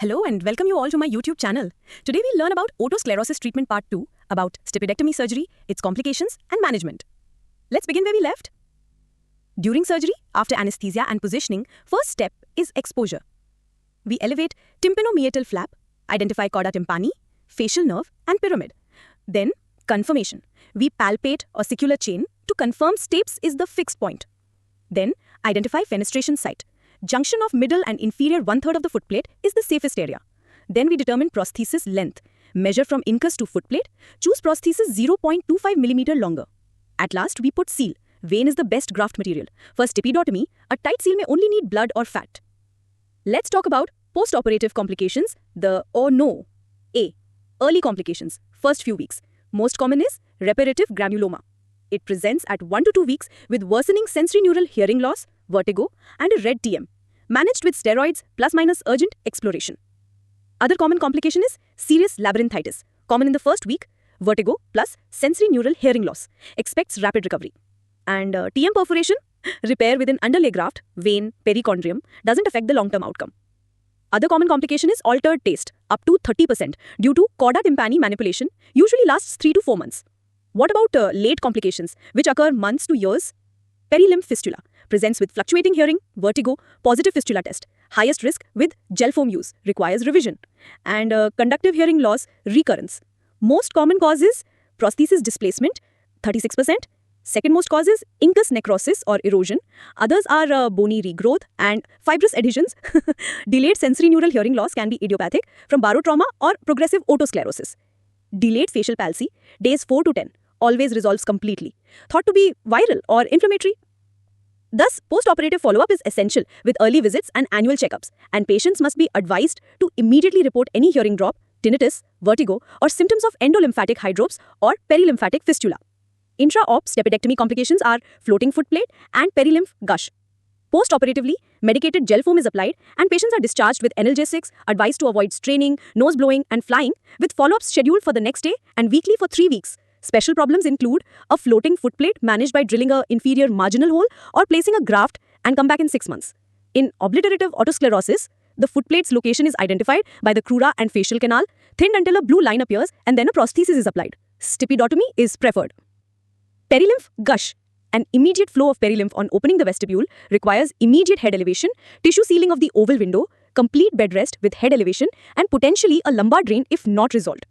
Hello and welcome you all to my YouTube channel. Today we'll learn about otosclerosis treatment part 2, about stapedectomy surgery, its complications and management. Let's begin where we left. During surgery, after anesthesia and positioning, first step is exposure. We elevate tympanomeatal flap, identify chorda tympani, facial nerve and pyramid. Then, confirmation. We palpate ossicular chain to confirm stapes is the fixed point. Then, identify fenestration site. Junction of middle and inferior one-third of the footplate is the safest area. Then we determine prosthesis length. Measure from incus to footplate. Choose prosthesis 0.25 mm longer. At last, we put seal. Vein is the best graft material. For stapedotomy, a tight seal may only need blood or fat. Let's talk about post-operative complications, the or no. A. Early complications, first few weeks. Most common is reparative granuloma. It presents at 1 to 2 weeks with worsening sensorineural hearing loss, vertigo, and a red TM, managed with steroids plus minus urgent exploration. Other common complication is serious labyrinthitis, common in the first week, vertigo plus sensorineural hearing loss, expects rapid recovery. And TM perforation, repair with an underlay graft, vein, perichondrium, doesn't affect the long-term outcome. Other common complication is altered taste, up to 30%, due to chorda tympani manipulation, usually lasts 3 to 4 months. What about late complications, which occur months to years? Perilymph fistula presents with fluctuating hearing, vertigo, positive fistula test. Highest risk with gel foam use, requires revision. And conductive hearing loss, recurrence. Most common cause is prosthesis displacement, 36%. Second most cause is incus necrosis or erosion. Others are bony regrowth and fibrous adhesions. Delayed sensorineural hearing loss can be idiopathic from barotrauma or progressive otosclerosis. Delayed facial palsy, days 4 to 10, always resolves completely. Thought to be viral or inflammatory. Thus, post-operative follow-up is essential with early visits and annual checkups, and patients must be advised to immediately report any hearing drop, tinnitus, vertigo, or symptoms of endolymphatic hydrops or perilymphatic fistula. Intra-op stapedectomy complications are floating footplate and perilymph gush. Post-operatively, medicated gel foam is applied and patients are discharged with analgesics, advised to avoid straining, nose blowing and flying, with follow-ups scheduled for the next day and weekly for 3 weeks. Special problems include a floating footplate managed by drilling a inferior marginal hole or placing a graft and come back in 6 months. In obliterative otosclerosis, the footplate's location is identified by the crura and facial canal, thinned until a blue line appears and then a prosthesis is applied. Stapedotomy is preferred. Perilymph gush. An immediate flow of perilymph on opening the vestibule requires immediate head elevation, tissue sealing of the oval window, complete bed rest with head elevation, and potentially a lumbar drain if not resolved.